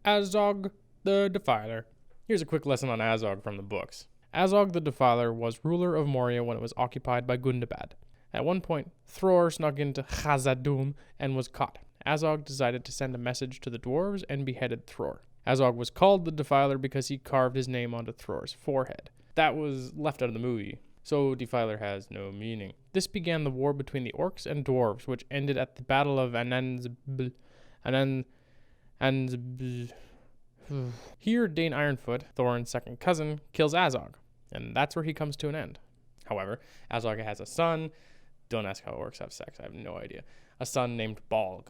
Azog the Defiler. Here's a quick lesson on Azog from the books. Azog the Defiler was ruler of Moria when it was occupied by Gundabad. At one point, Thror snuck into Khazad-dûm and was caught. Azog decided to send a message to the dwarves and beheaded Thror. Azog was called the Defiler because he carved his name onto Thror's forehead. That was left out of the movie, so Defiler has no meaning. This began the war between the orcs and dwarves, which ended at the Battle of Ananzbl. Here, Dane Ironfoot, Thorin's second cousin, kills Azog, and that's where he comes to an end. However, Azog has a son. Don't ask how orcs have sex, I have no idea. A son named Bolg.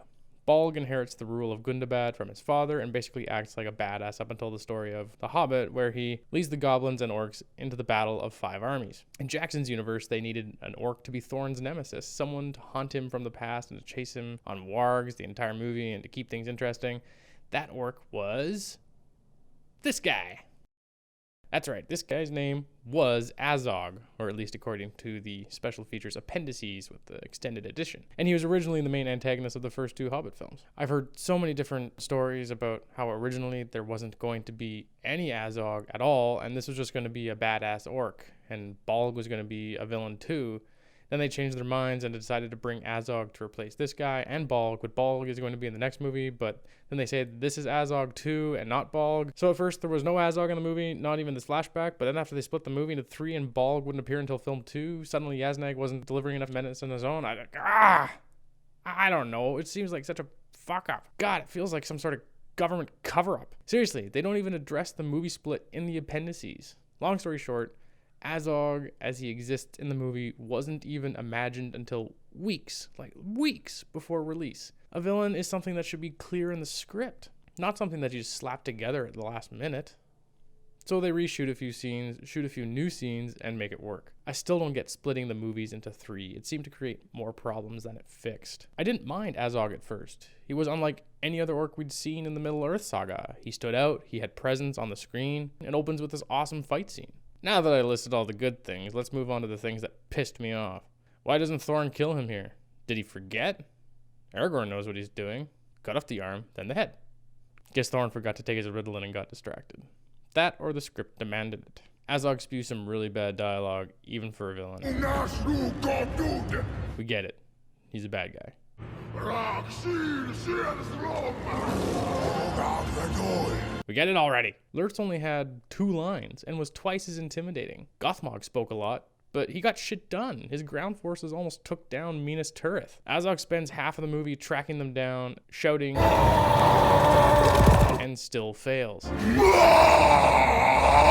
Bolg inherits the rule of Gundabad from his father and basically acts like a badass up until the story of The Hobbit, where he leads the goblins and orcs into the battle of 5 armies. In Jackson's universe, they needed an orc to be Thorin's nemesis, someone to hunt him from the past and to chase him on wargs the entire movie and to keep things interesting. That orc was this guy. That's right, this guy's name was Azog, or at least according to the special features appendices with the extended edition. And he was originally the main antagonist of the first 2 Hobbit films. I've heard so many different stories about how originally there wasn't going to be any Azog at all, and this was just going to be a badass orc, and Bolg was going to be a villain too. Then they changed their minds and decided to bring Azog to replace this guy and Bolg, but Bolg is going to be in the next movie, but then they say this is Azog too and not Bolg. So at first there was no Azog in the movie, not even this flashback, but then after they split the movie into 3 and Bolg wouldn't appear until film 2, suddenly Yaznag wasn't delivering enough menace on his own. I don't know. It seems like such a fuck up. God, it feels like some sort of government cover-up. Seriously, they don't even address the movie split in the appendices. Long story short, Azog, as he exists in the movie, wasn't even imagined until weeks before release. A villain is something that should be clear in the script, not something that you just slap together at the last minute. So they reshoot a few scenes, shoot a few new scenes, and make it work. I still don't get splitting the movies into 3. It seemed to create more problems than it fixed. I didn't mind Azog at first. He was unlike any other orc we'd seen in the Middle-earth saga. He stood out, he had presence on the screen, and opens with this awesome fight scene. Now that I listed all the good things, let's move on to the things that pissed me off. Why doesn't Thorin kill him here? Did he forget? Aragorn knows what he's doing. Cut off the arm, then the head. Guess Thorin forgot to take his Ritalin and got distracted. That or the script demanded it. Azog spews some really bad dialogue, even for a villain. We get it. He's a bad guy. We get it already. Lurtz only had 2 lines and was twice as intimidating. Gothmog spoke a lot, but he got shit done. His ground forces almost took down Minas Tirith. Azog spends half of the movie tracking them down, shouting, and still fails.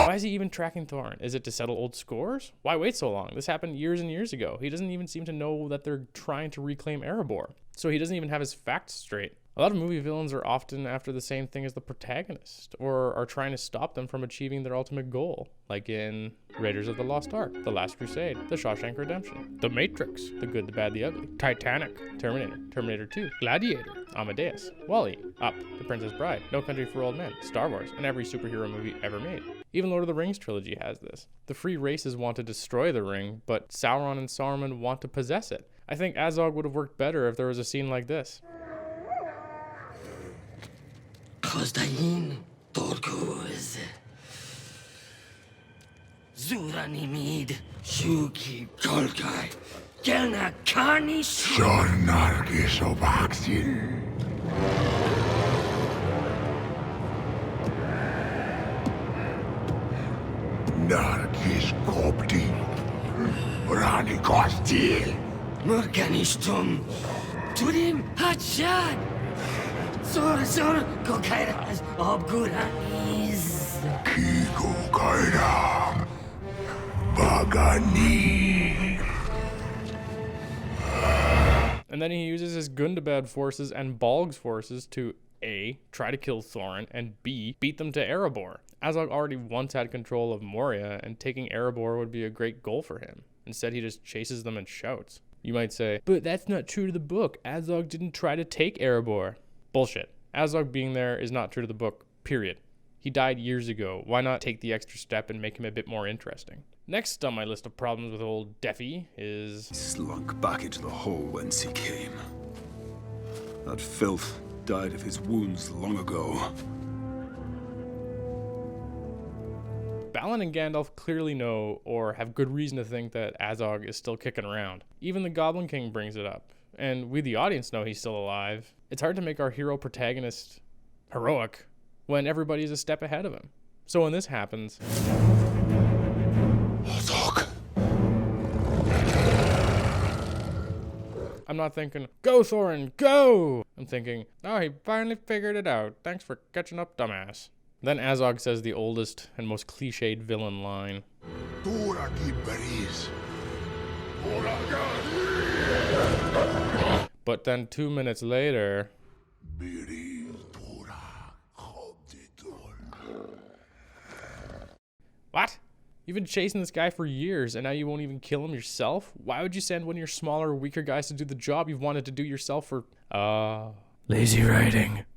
Why is he even tracking Thorin? Is it to settle old scores? Why wait so long? This happened years and years ago. He doesn't even seem to know that they're trying to reclaim Erebor. So he doesn't even have his facts straight. A lot of movie villains are often after the same thing as the protagonist, or are trying to stop them from achieving their ultimate goal, like in Raiders of the Lost Ark, The Last Crusade, The Shawshank Redemption, The Matrix, The Good, the Bad, the Ugly, Titanic, Terminator, Terminator 2, Gladiator, Amadeus, WALL-E, Up, The Princess Bride, No Country for Old Men, Star Wars, and every superhero movie ever made. Even Lord of the Rings trilogy has this. The free races want to destroy the ring, but Sauron and Saruman want to possess it. I think Azog would have worked better if there was a scene like this. Khosdain Torkuz Zuranimid Shuki Kolkai Gelna Karnish Shornargis Obaxil Nargis Kopti Rani Kostil Morganishtum Turim Hachad Sor Kokairas Obguranis Kiko Kairam Bagani. And then he uses his Gundabad forces and Bolg's forces to A, try to kill Thorin, and B, beat them to Erebor. Azog already once had control of Moria, and taking Erebor would be a great goal for him. Instead, he just chases them and shouts. You might say, but that's not true to the book. Azog didn't try to take Erebor. Bullshit. Azog being there is not true to the book, period. He died years ago. Why not take the extra step and make him a bit more interesting? Next on my list of problems with old Deafy is... Slunk back into the hole whence he came. That filth died of his wounds long ago. Balin and Gandalf clearly know or have good reason to think that Azog is still kicking around. Even the Goblin King brings it up, and we the audience know he's still alive. It's hard to make our hero protagonist heroic when everybody's a step ahead of him. So when this happens, Azog. I'm not thinking, go Thorin, go! I'm thinking, oh, he finally figured it out. Thanks for catching up, dumbass. Then Azog says the oldest and most cliched villain line. But then 2 minutes later, what? You've been chasing this guy for years, and now you won't even kill him yourself? Why would you send one of your smaller, weaker guys to do the job you've wanted to do yourself for, lazy writing.